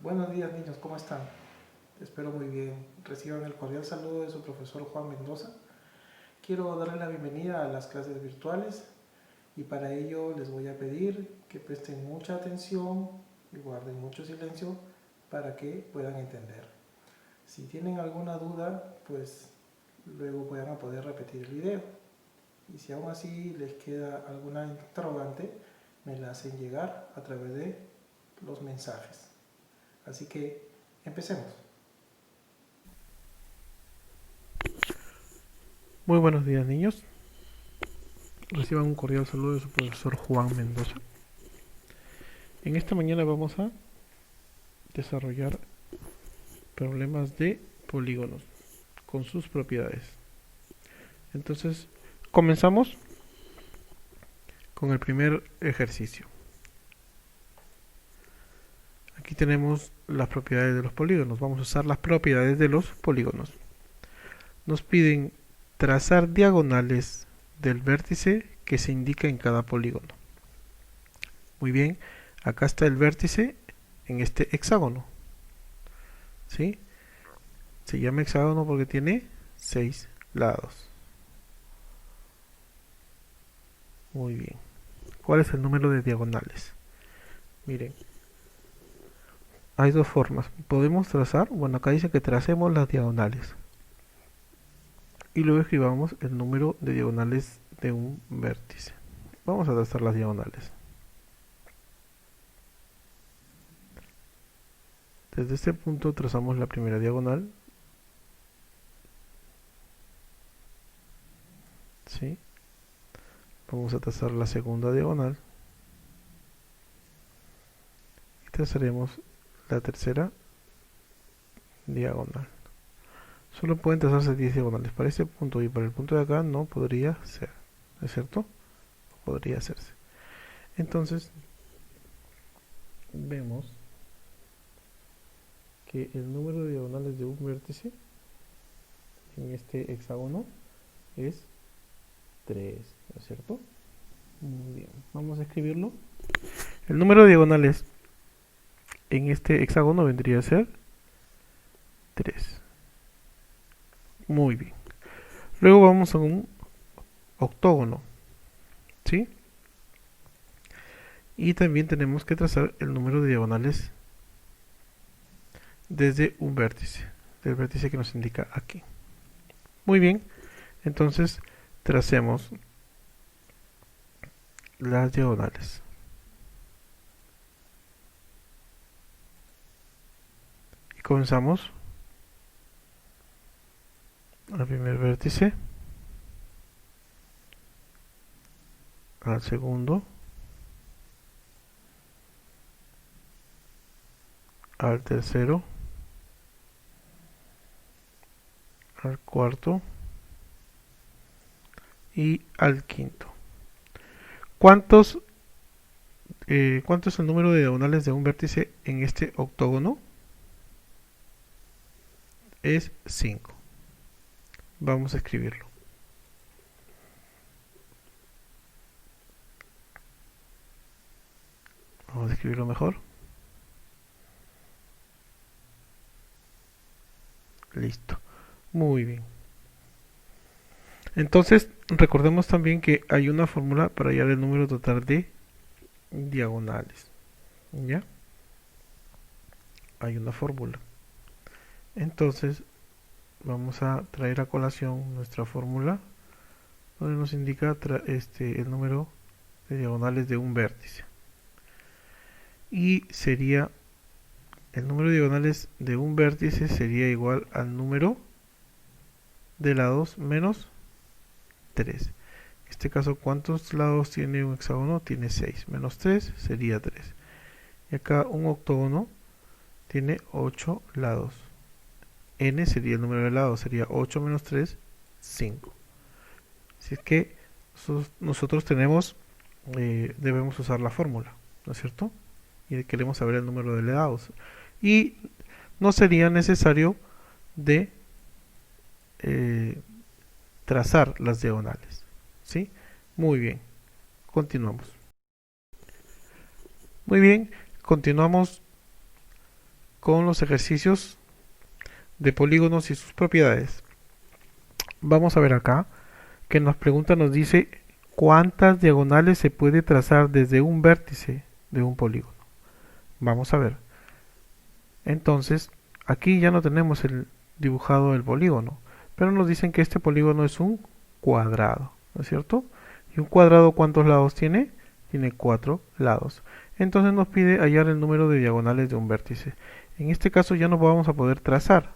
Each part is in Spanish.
Buenos días niños, ¿cómo están? Espero muy bien. Reciban el cordial saludo de su profesor Juan Mendoza. Quiero darles la bienvenida a las clases virtuales y para ello les voy a pedir que presten mucha atención y guarden mucho silencio para que puedan entender. Si tienen alguna duda, pues luego van a poder repetir el video. Y si aún así les queda alguna interrogante, me la hacen llegar a través de los mensajes. Así que empecemos. Muy buenos días niños, reciban un cordial saludo de su profesor Juan Mendoza. En esta mañana vamos a desarrollar problemas de polígonos con sus propiedades. Entonces, comenzamos con el primer ejercicio. Aquí tenemos las propiedades de los polígonos. Vamos a usar las propiedades de los polígonos. Nos piden trazar diagonales del vértice que se indica en cada polígono. Muy bien, acá está el vértice en este hexágono. ¿Sí? Se llama hexágono porque tiene 6 lados. Muy bien. ¿Cuál es el número de diagonales? Miren, hay dos formas. Podemos trazar, bueno, acá dice que tracemos las diagonales. Y luego escribamos el número de diagonales de un vértice. Vamos a trazar las diagonales. Desde este punto trazamos la primera diagonal. ¿Sí? Vamos a trazar la segunda diagonal. Y trazaremos la tercera diagonal. Solo pueden trazarse 10 diagonales. Para este punto y para el punto de acá no podría ser. ¿Es cierto? No podría hacerse. Entonces, vemos que el número de diagonales de un vértice en este hexágono es 3, ¿no es cierto? Muy bien, vamos a escribirlo. El número de diagonales en este hexágono vendría a ser 3. Muy bien. Luego vamos a un octógono, ¿sí? Y también tenemos que trazar el número de diagonales desde un vértice, del vértice que nos indica aquí. Muy bien, entonces tracemos las diagonales. Y comenzamos al primer vértice, al segundo, al tercero, al cuarto y al quinto. ¿Cuánto es el número de diagonales de un vértice en este octógono? Es 5. Vamos a escribirlo. Vamos a escribirlo mejor. Listo. Muy bien. Entonces, recordemos también que hay una fórmula para hallar el número total de diagonales. ¿Ya? Hay una fórmula. Entonces, vamos a traer a colación nuestra fórmula donde nos indica el número de diagonales de un vértice. Y sería el número de diagonales de un vértice sería igual al número de lados menos 3. En este caso, ¿cuántos lados tiene un hexágono? Tiene 6. Menos 3 sería 3. Y acá un octógono tiene 8 lados. N sería el número de lados, sería 8 menos 3, 5. Así es que nosotros debemos usar la fórmula, ¿no es cierto? Y queremos saber el número de lados. Y no sería necesario de trazar las diagonales. ¿Sí? Muy bien. Continuamos. Muy bien. Continuamos con los ejercicios de polígonos y sus propiedades. Vamos a ver acá que nos pregunta, nos dice cuántas diagonales se puede trazar desde un vértice de un polígono. Vamos a ver. Entonces, aquí ya no tenemos el dibujado el polígono, pero nos dicen que este polígono es un cuadrado, ¿no es cierto? ¿Y un cuadrado cuántos lados tiene? Tiene 4 lados. Entonces nos pide hallar el número de diagonales de un vértice. En este caso ya no vamos a poder trazar.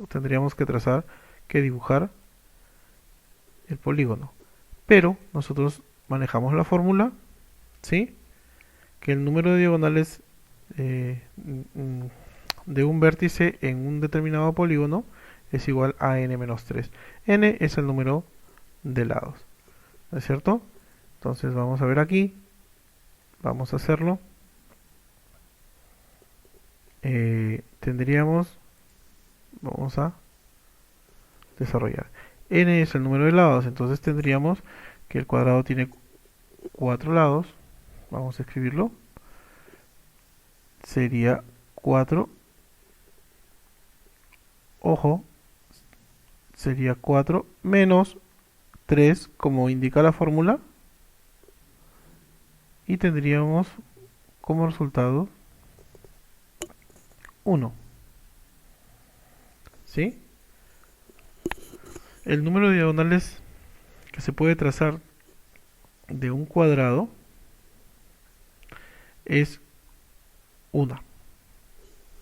Tendríamos que dibujar el polígono. Pero nosotros manejamos la fórmula, ¿sí? Que el número de diagonales de un vértice en un determinado polígono es igual a n-3. N es el número de lados, ¿no es cierto? Entonces vamos a ver aquí, vamos a hacerlo. Vamos a desarrollar. N es el número de lados, entonces tendríamos que el cuadrado tiene 4 lados. Vamos a escribirlo. Sería 4. Ojo, sería 4 menos 3, como indica la fórmula. Y tendríamos como resultado 1. ¿Sí? El número de diagonales que se puede trazar de un cuadrado es 1.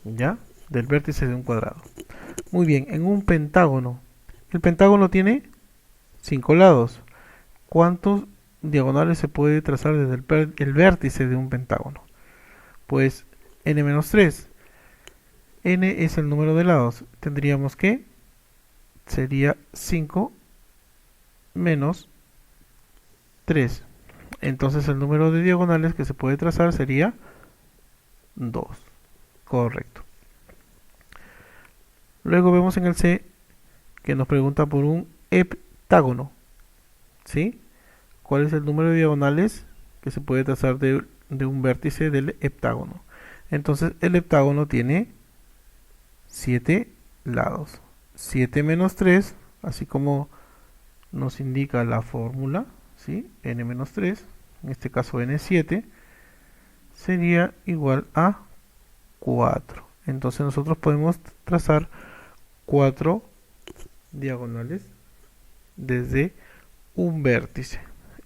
¿Ya? Del vértice de un cuadrado. Muy bien, en un pentágono. El pentágono tiene 5 lados. ¿Cuántos diagonales se puede trazar desde el vértice de un pentágono? Pues n-3. N es el número de lados. Tendríamos que sería 5 menos 3. Entonces el número de diagonales que se puede trazar sería 2. Correcto. Luego vemos en el C que nos pregunta por un heptágono. ¿Sí? ¿Cuál es el número de diagonales que se puede trazar de un vértice del heptágono? Entonces el heptágono tiene 7 lados. 7 menos 3, así como nos indica la fórmula, ¿sí? n-3, en este caso n7, sería igual a 4. Entonces nosotros podemos trazar 4 diagonales desde un vértice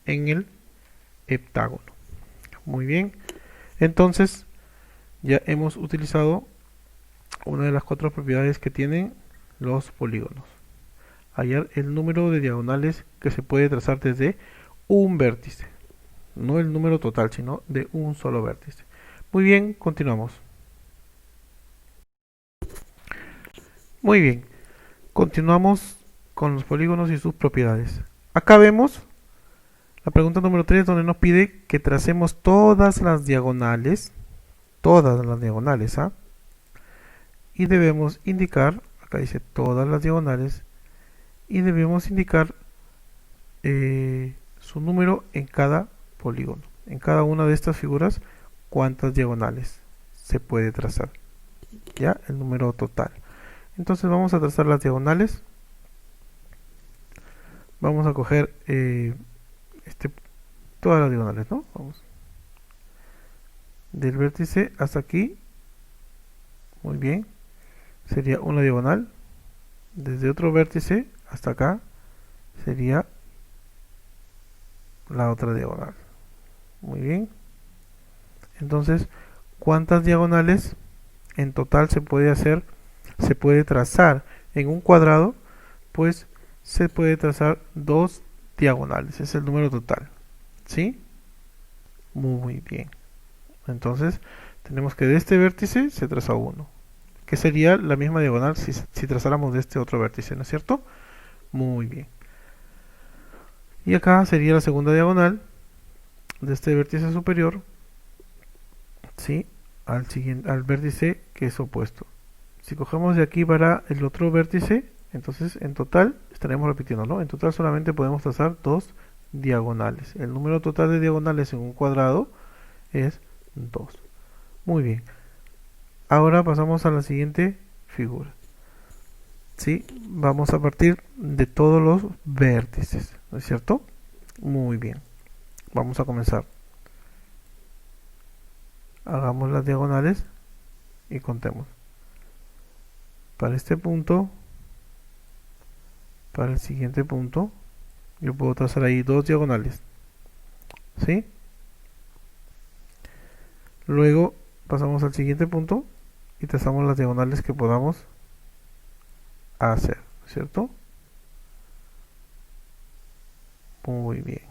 en el heptágono. Muy bien, entonces ya hemos utilizado una de las 4 propiedades que tienen los polígonos. Hallar el número de diagonales que se puede trazar desde un vértice. No el número total, sino de un solo vértice. Muy bien, continuamos. Muy bien, continuamos con los polígonos y sus propiedades. Acá vemos la pregunta número 3, donde nos pide que tracemos todas las diagonales, ¿ah? Y debemos indicar, acá dice todas las diagonales, y debemos indicar su número en cada polígono. En cada una de estas figuras, cuántas diagonales se puede trazar. Ya, el número total. Entonces vamos a trazar las diagonales. Vamos a coger todas las diagonales, ¿no? Vamos. Del vértice hasta aquí. Muy bien. Sería una diagonal. Desde otro vértice hasta acá sería la otra diagonal. Muy bien. Entonces, ¿cuántas diagonales en total se puede hacer? Se puede trazar en un cuadrado, pues se puede trazar 2 diagonales. Es el número total. ¿Sí? Muy bien. Entonces, tenemos que de este vértice se traza 1. Que sería la misma diagonal si trazáramos de este otro vértice, ¿no es cierto? Muy bien. Y acá sería la segunda diagonal de este vértice superior, ¿sí? Al vértice que es opuesto. Si cogemos de aquí para el otro vértice, entonces en total estaremos repitiendo, ¿no? En total solamente podemos trazar 2 diagonales. El número total de diagonales en un cuadrado es 2. Muy bien. Ahora pasamos a la siguiente figura. ¿Sí? Vamos a partir de todos los vértices, ¿no es cierto? Muy bien. Vamos a comenzar. Hagamos las diagonales y contemos. Para este punto, para el siguiente punto, yo puedo trazar ahí dos diagonales. ¿Sí? Luego pasamos al siguiente punto y trazamos las diagonales que podamos hacer, ¿cierto? Muy bien.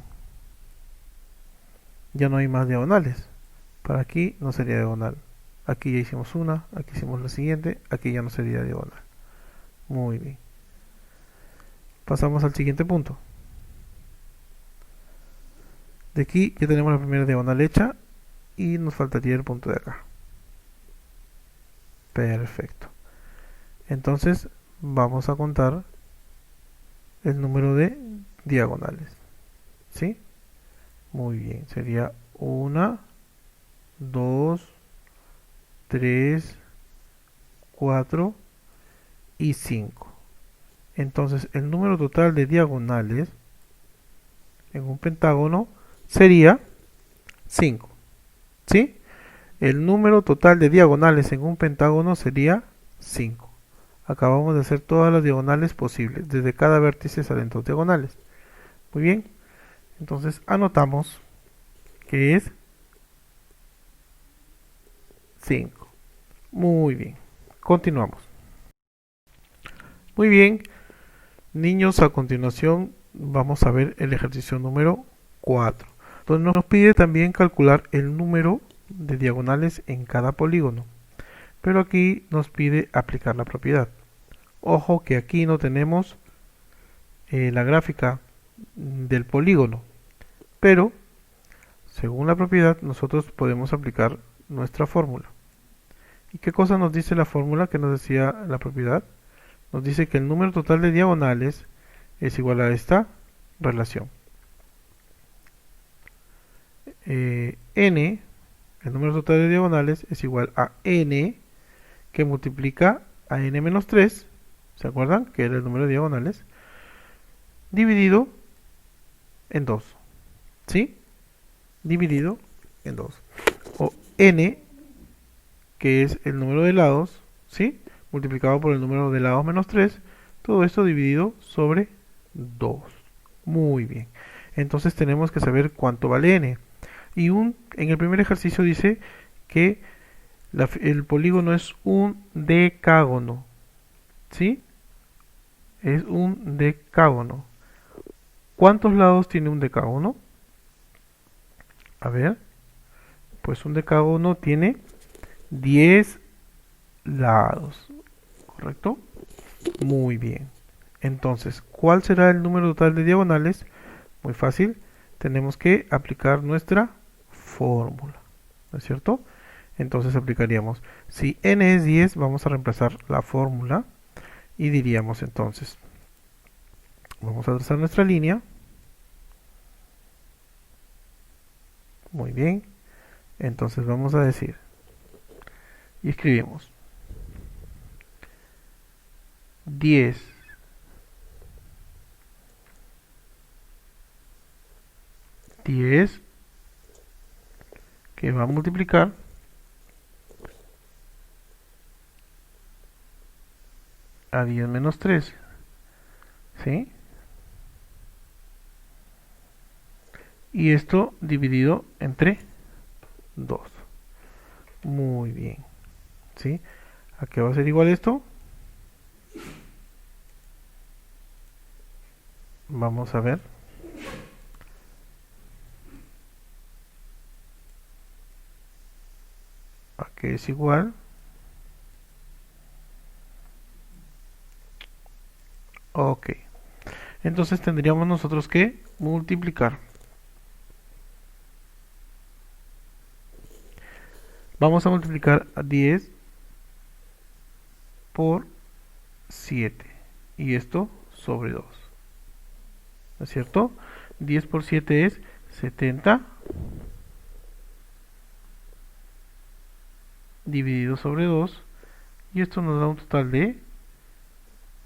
Ya no hay más diagonales. Para aquí no sería diagonal. Aquí ya hicimos una, aquí hicimos la siguiente, aquí ya no sería diagonal. Muy bien. Pasamos al siguiente punto. De aquí ya tenemos la primera diagonal hecha y nos faltaría el punto de acá. Perfecto. Entonces vamos a contar el número de diagonales. ¿Sí? Muy bien. Sería 1, 2, 3, 4 y 5. Entonces el número total de diagonales en un pentágono sería 5. ¿Sí? El número total de diagonales en un pentágono sería 5. Acabamos de hacer todas las diagonales posibles. Desde cada vértice salen dos diagonales. Muy bien. Entonces anotamos que es 5. Muy bien. Continuamos. Muy bien. Niños, a continuación vamos a ver el ejercicio número 4, donde nos pide también calcular el número de diagonales en cada polígono. Pero aquí nos pide aplicar la propiedad. Ojo que aquí no tenemos la gráfica del polígono, pero según la propiedad nosotros podemos aplicar nuestra fórmula. ¿Y qué cosa nos dice la fórmula que nos decía la propiedad? Nos dice que el número total de diagonales es igual a esta relación. N, el número total de diagonales, es igual a n que multiplica a n menos 3, ¿se acuerdan? Que era el número de diagonales, dividido en 2, ¿sí? Dividido en 2. O n, que es el número de lados, ¿sí? Multiplicado por el número de lados menos 3, todo esto dividido sobre 2. Muy bien. Entonces tenemos que saber cuánto vale n. Y en el primer ejercicio dice que el polígono es un decágono. ¿Sí? Es un decágono. ¿Cuántos lados tiene un decágono? A ver. Pues un decágono tiene 10 lados. ¿Correcto? Muy bien. Entonces, ¿cuál será el número total de diagonales? Muy fácil. Tenemos que aplicar nuestra fórmula. ¿No es cierto? Entonces aplicaríamos, si n es 10, vamos a reemplazar la fórmula y diríamos entonces, vamos a trazar nuestra línea. Muy bien. Entonces vamos a decir, y escribimos 10 10 que va a multiplicar a 10 menos 3. ¿Sí? Y esto dividido entre 2. Muy bien. ¿Sí? ¿A qué va a ser igual esto? Vamos a ver. ¿A qué es igual? Ok. Entonces tendríamos nosotros que multiplicar. Vamos a multiplicar a 10 por 7. Y esto sobre 2. ¿No es cierto? 10 por 7 es 70. dividido sobre 2, y esto nos da un total de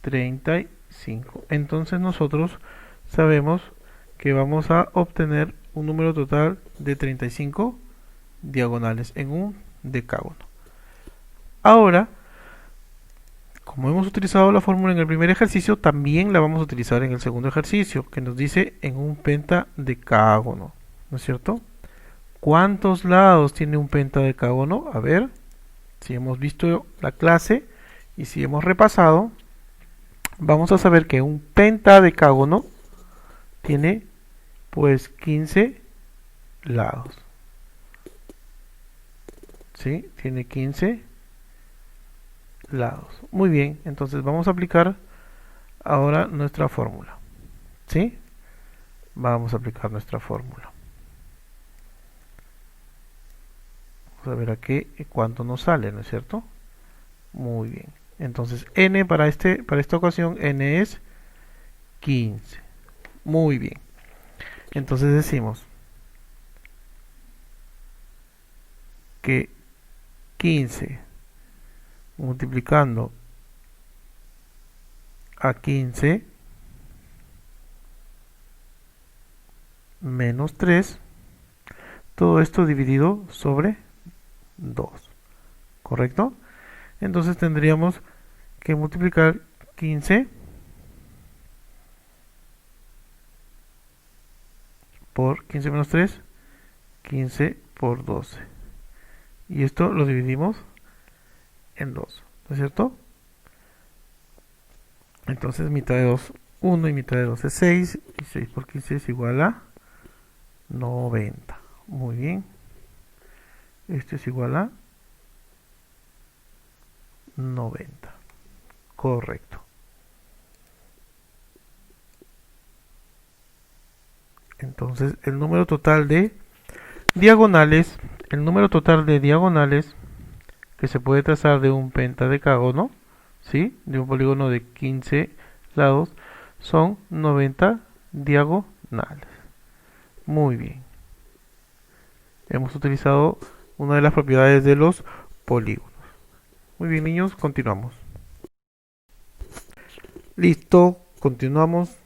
35. Entonces nosotros sabemos que vamos a obtener un número total de 35 diagonales en un decágono. Ahora, como hemos utilizado la fórmula en el primer ejercicio, también la vamos a utilizar en el segundo ejercicio, que nos dice en un pentadecágono, ¿no es cierto? ¿Cuántos lados tiene un pentadecágono? A ver, si hemos visto la clase y si hemos repasado, vamos a saber que un pentadecágono tiene pues 15 lados. ¿Sí? Tiene 15 lados. Muy bien, entonces vamos a aplicar ahora nuestra fórmula. ¿Sí? Vamos a aplicar nuestra fórmula. Vamos a ver aquí cuánto nos sale, ¿no es cierto? Muy bien. Entonces n para esta ocasión n es 15. Muy bien. Entonces decimos que 15 multiplicando a 15 menos 3, todo esto dividido sobre 2, ¿correcto? Entonces tendríamos que multiplicar 15 por 15 menos 3, 15 por 12. Y esto lo dividimos en 2, ¿no es cierto? Entonces mitad de 2, 1 y mitad de 2 es 6, y 6 por 15 es igual a 90. Muy bien. Esto es igual a 90. Correcto. Entonces el número total de diagonales, que se puede trazar de un pentadecágono, ¿sí? De un polígono de 15 lados, son 90 diagonales. Muy bien. Hemos utilizado una de las propiedades de los polígonos. Muy bien, niños, continuamos. Listo, continuamos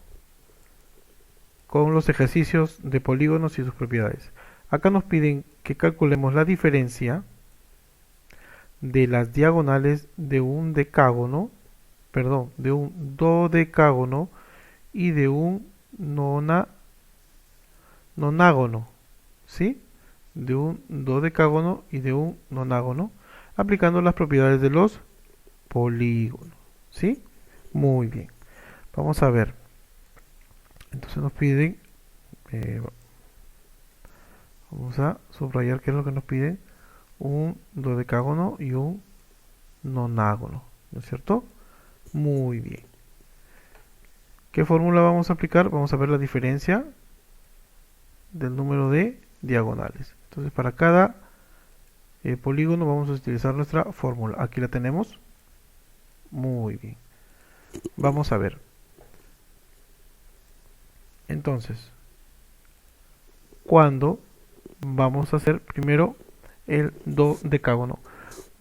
con los ejercicios de polígonos y sus propiedades. Acá nos piden que calculemos la diferencia de las diagonales de un decágono, perdón, de un dodecágono y de un nonágono, ¿sí? De un dodecágono y de un nonágono, aplicando las propiedades de los polígonos, ¿sí? Muy bien. Vamos a ver. Entonces nos piden, vamos a subrayar qué es lo que nos piden, un dodecágono y un nonágono, ¿no es cierto? Muy bien. ¿Qué fórmula vamos a aplicar? Vamos a ver la diferencia del número de diagonales. Entonces para cada polígono vamos a utilizar nuestra fórmula. Aquí la tenemos. Muy bien. Vamos a ver. Entonces, cuando vamos a hacer primero el dodecágono.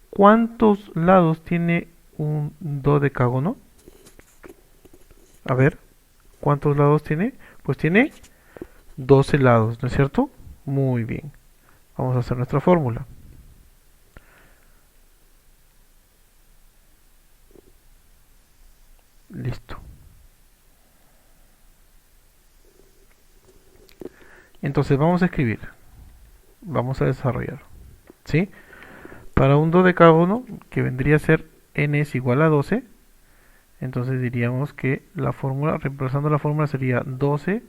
¿Cuántos lados tiene un dodecágono? A ver, ¿cuántos lados tiene? Pues tiene 12 lados, ¿no es cierto? Muy bien. Vamos a hacer nuestra fórmula. Listo. Entonces vamos a escribir. Vamos a desarrollar. ¿Sí? Para un dodecágono, que vendría a ser n es igual a 12, entonces diríamos que la fórmula, reemplazando la fórmula, sería 12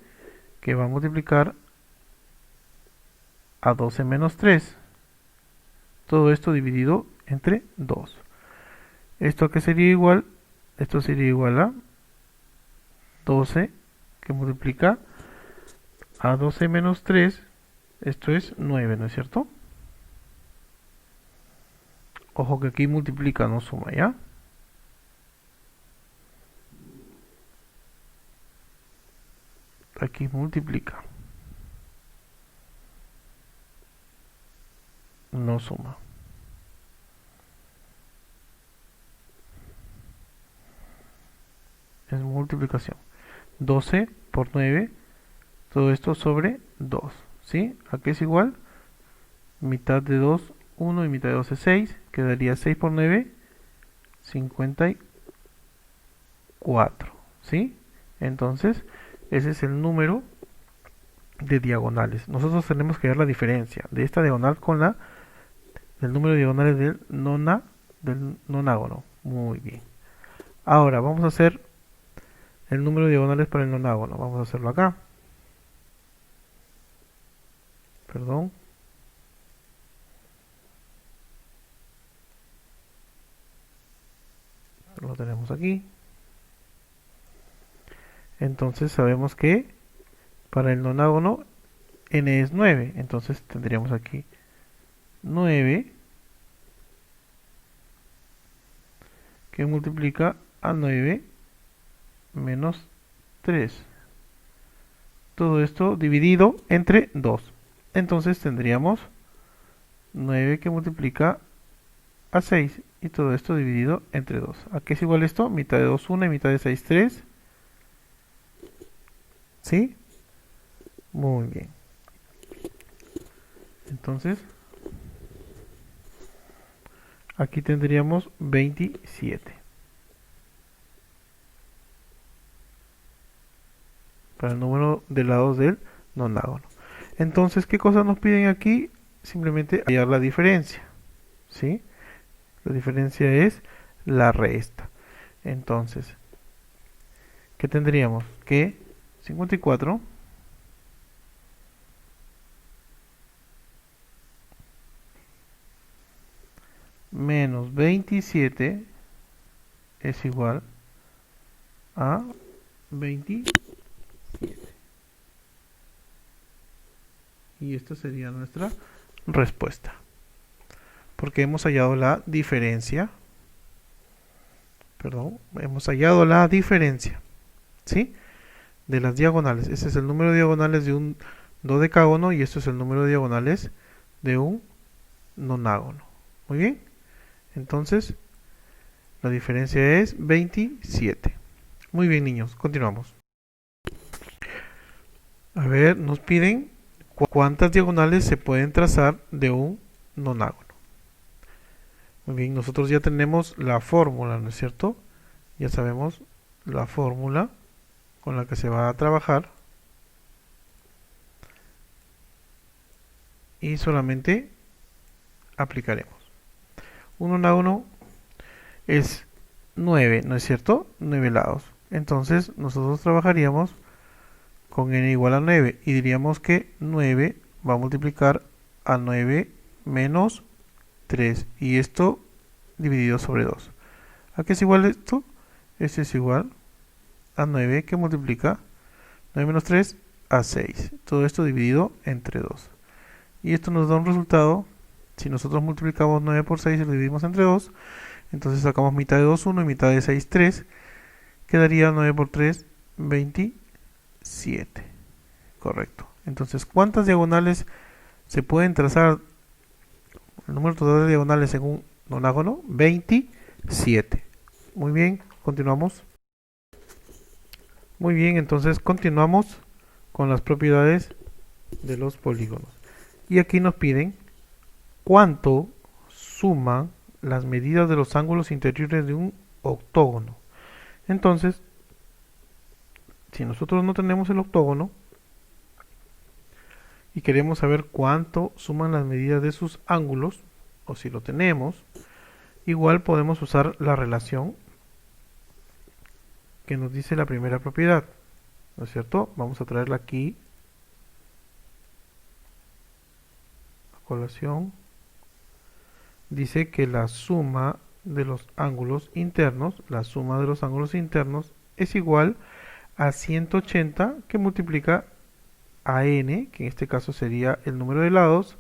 que va a multiplicar a 12 menos 3. Todo esto dividido entre 2. ¿Esto qué sería igual? Esto sería igual a 12 que multiplica a 12 menos 3. Esto es 9, ¿no es cierto? Ojo que aquí multiplica, no suma, ¿ya? Aquí multiplica, no suma. multiplicación. 12 por 9, todo esto sobre 2, ¿sí? Aquí es igual, mitad de 2, 1 y mitad de 2 es 6, quedaría 6 por 9, 54, ¿sí? Entonces, ese es el número de diagonales. Nosotros tenemos que ver la diferencia de esta diagonal con la del número de diagonales del nonágono. Muy bien. Ahora vamos a hacer el número de diagonales para el nonágono. Vamos a hacerlo acá. Perdón. Lo tenemos aquí. Entonces sabemos que para el nonágono n es 9. Entonces tendríamos aquí 9 que multiplica a 9 menos 3. Todo esto dividido entre 2. Entonces tendríamos 9 que multiplica a 6 y todo esto dividido entre 2. ¿A qué es igual esto? Mitad de 2, 1 y mitad de 6, 3. ¿Sí? Muy bien. Entonces, aquí tendríamos 27. Para el número de lados del nonágono. Entonces, ¿qué cosas nos piden aquí? Simplemente hallar la diferencia. ¿Sí? La diferencia es la resta. Entonces, ¿qué tendríamos? Que 54 menos 27 es igual a 27. Y esta sería nuestra respuesta. Porque hemos hallado la diferencia. Perdón, hemos hallado la diferencia, ¿sí? De las diagonales. Ese es el número de diagonales de un dodecágono y esto es el número de diagonales de un nonágono. Muy bien. Entonces, la diferencia es 27. Muy bien, niños. Continuamos. A ver, nos piden cuántas diagonales se pueden trazar de un nonágono. Muy bien, nosotros ya tenemos la fórmula, ¿no es cierto? Ya sabemos la fórmula con la que se va a trabajar. Y solamente aplicaremos. Un nonágono es 9, ¿no es cierto? 9 lados. Entonces nosotros trabajaríamos con n igual a 9 y diríamos que 9 va a multiplicar a 9 menos 3 y esto dividido sobre 2. ¿A qué es igual esto? Esto es igual a 9 que multiplica 9 menos 3 a 6. Todo esto dividido entre 2. Y esto nos da un resultado. Si nosotros multiplicamos 9 por 6 y lo dividimos entre 2, entonces sacamos mitad de 2, 1 y mitad de 6, 3. Quedaría 9 por 3, 27. Correcto. Entonces, ¿cuántas diagonales se pueden trazar? El número total de diagonales en un nonágono, 27. Muy bien, continuamos. Muy bien, entonces continuamos con las propiedades de los polígonos. Y aquí nos piden cuánto suman las medidas de los ángulos interiores de un octógono. Entonces, si nosotros no tenemos el octógono y queremos saber cuánto suman las medidas de sus ángulos, o si lo tenemos, igual podemos usar la relación que nos dice la primera propiedad, ¿no es cierto? Vamos a traerla aquí a colación. Dice que la suma de los ángulos internos, es igual a 180 que multiplica a n, que en este caso sería el número de lados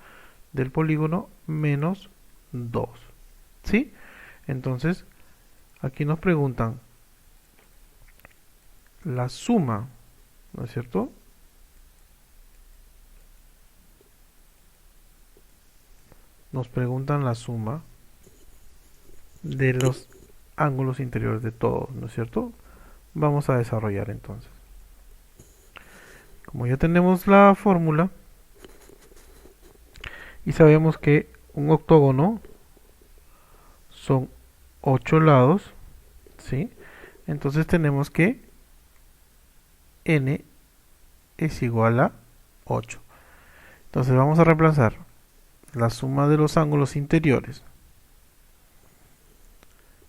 del polígono, menos 2. ¿Sí? Entonces, aquí nos preguntan la suma, ¿no es cierto? Nos preguntan la suma de los ángulos interiores de todos, ¿no es cierto? vamos a desarrollar entonces. Como ya tenemos la fórmula y sabemos que un octógono son 8 lados, ¿sí? Entonces tenemos que n es igual a 8. Entonces vamos a reemplazar la suma de los ángulos interiores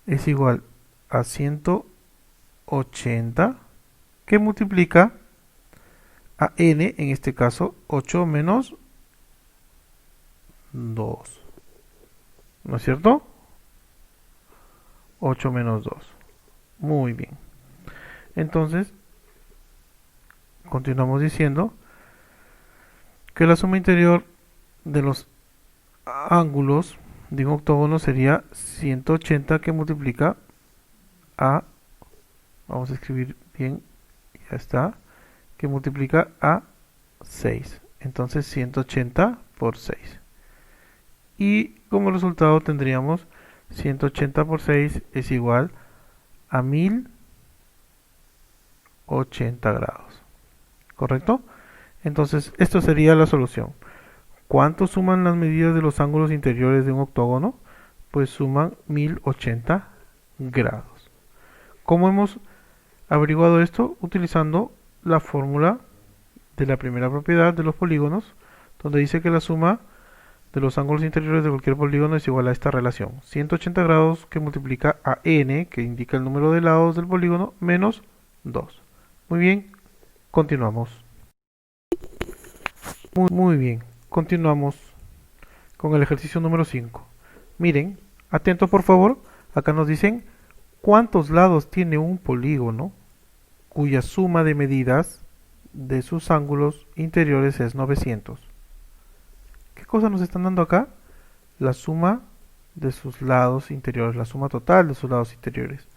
es igual a 180 que multiplica a n, en este caso 8 menos 2. ¿No es cierto? 8 menos 2. Muy bien. Entonces, continuamos diciendo que la suma interior de los ángulos de un octógono sería 180 que multiplica a, vamos a escribir bien, ya está, que multiplica a 6. Entonces 180 por 6. Y como resultado tendríamos 180 por 6 es igual a 1080 grados. ¿Correcto? Entonces, esto sería la solución. ¿Cuánto suman las medidas de los ángulos interiores de un octógono? Pues suman 1080 grados. ¿Cómo hemos averiguado esto? Utilizando la fórmula de la primera propiedad de los polígonos, donde dice que la suma de los ángulos interiores de cualquier polígono es igual a esta relación. 180 grados que multiplica a n, que indica el número de lados del polígono, menos 2. Muy bien, continuamos. Muy bien, continuamos con el ejercicio número 5. Miren, atentos por favor, acá nos dicen cuántos lados tiene un polígono cuya suma de medidas de sus ángulos interiores es 900. ¿Qué cosa nos están dando acá? La suma de sus lados interiores, la suma total de sus lados interiores.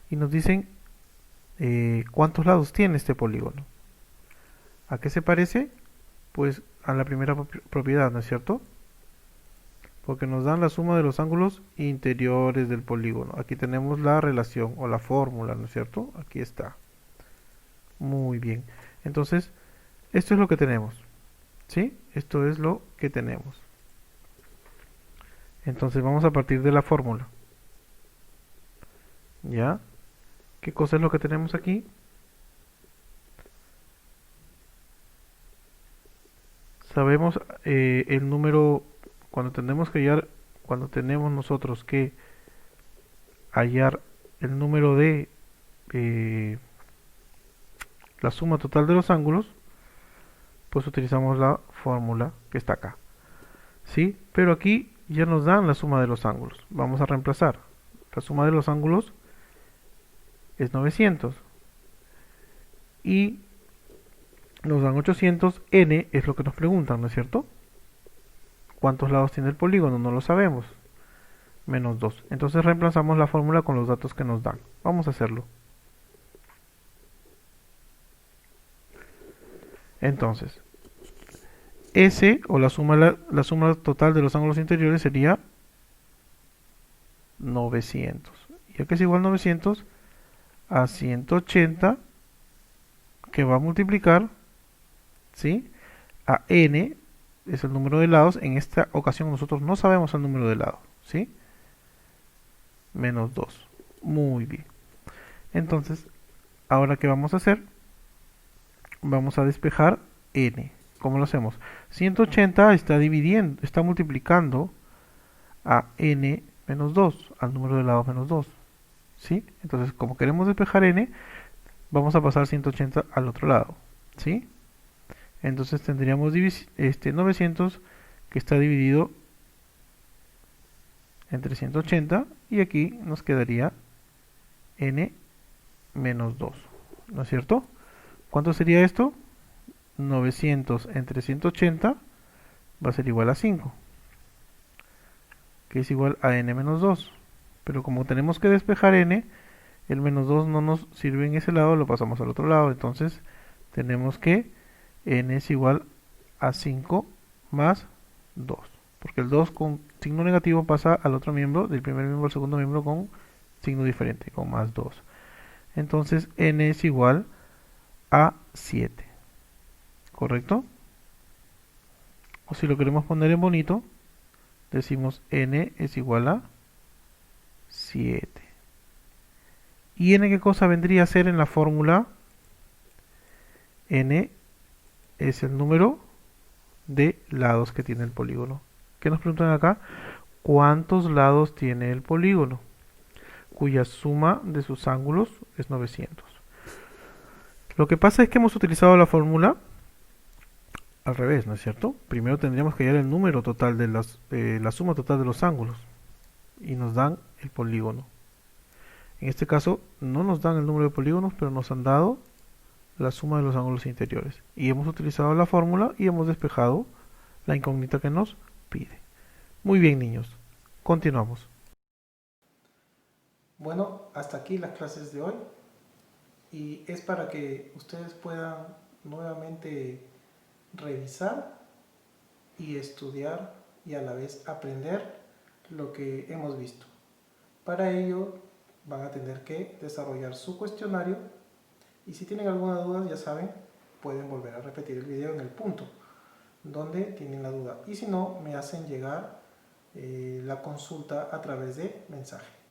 Y nos dicen cuántos lados tiene este polígono. ¿A qué se parece? Pues a la primera propiedad, ¿no es cierto? Porque nos dan la suma de los ángulos interiores del polígono. Aquí tenemos la relación o la fórmula, ¿no es cierto? Aquí está. Muy bien. Entonces, esto es lo que tenemos. ¿Sí? Esto es lo que tenemos. Entonces vamos a partir de la fórmula. ¿Ya? ¿Qué cosa es lo que tenemos aquí? Sabemos el número, cuando tenemos nosotros que hallar el número de la suma total de los ángulos, pues utilizamos la fórmula que está acá. ¿Sí? Pero aquí ya nos dan la suma de los ángulos. Vamos a reemplazar. La suma de los ángulos es 900. Y nos dan 800. N es lo que nos preguntan, ¿no es cierto? ¿Cuántos lados tiene el polígono? No lo sabemos. Menos 2. Entonces reemplazamos la fórmula con los datos que nos dan. Vamos a hacerlo. Entonces, S o la suma total de los ángulos interiores sería 900. ¿Y a qué es igual 900? A 180 que va a multiplicar, ¿sí? A n es el número de lados. En esta ocasión nosotros no sabemos el número de lados, ¿sí? Menos 2. Muy bien. Entonces, ahora ¿qué vamos a hacer? Vamos a despejar n. ¿Cómo lo hacemos? 180 está multiplicando a n menos 2, al número de lados menos 2. ¿Sí? Entonces, como queremos despejar n, vamos a pasar 180 al otro lado. ¿Sí? Entonces tendríamos 900 que está dividido entre 180 y aquí nos quedaría n menos 2. ¿No es cierto? ¿Cuánto sería esto? 900 entre 180 va a ser igual a 5, que es igual a n menos 2. Pero como tenemos que despejar n, el menos 2 no nos sirve en ese lado, lo pasamos al otro lado. Entonces tenemos que n es igual a 5 más 2. Porque el 2 con signo negativo pasa al otro miembro, del primer miembro al segundo miembro con signo diferente, con más 2. Entonces n es igual a 7, ¿correcto? O si lo queremos poner en bonito, decimos n es igual a 7. ¿Y n qué cosa vendría a ser en la fórmula? N es el número de lados que tiene el polígono. ¿Qué nos preguntan acá? ¿Cuántos lados tiene el polígono? Cuya suma de sus ángulos es 900. Lo que pasa es que hemos utilizado la fórmula al revés, ¿no es cierto? Primero tendríamos que hallar el número total de la suma total de los ángulos y nos dan el polígono. En este caso no nos dan el número de polígonos, pero nos han dado la suma de los ángulos interiores. Y hemos utilizado la fórmula y hemos despejado la incógnita que nos pide. Muy bien, niños. Continuamos. Bueno, hasta aquí las clases de hoy y es para que ustedes puedan nuevamente revisar y estudiar y a la vez aprender lo que hemos visto. Para ello van a tener que desarrollar su cuestionario y si tienen alguna duda, ya saben, pueden volver a repetir el video en el punto donde tienen la duda y si no, me hacen llegar la consulta a través de mensaje.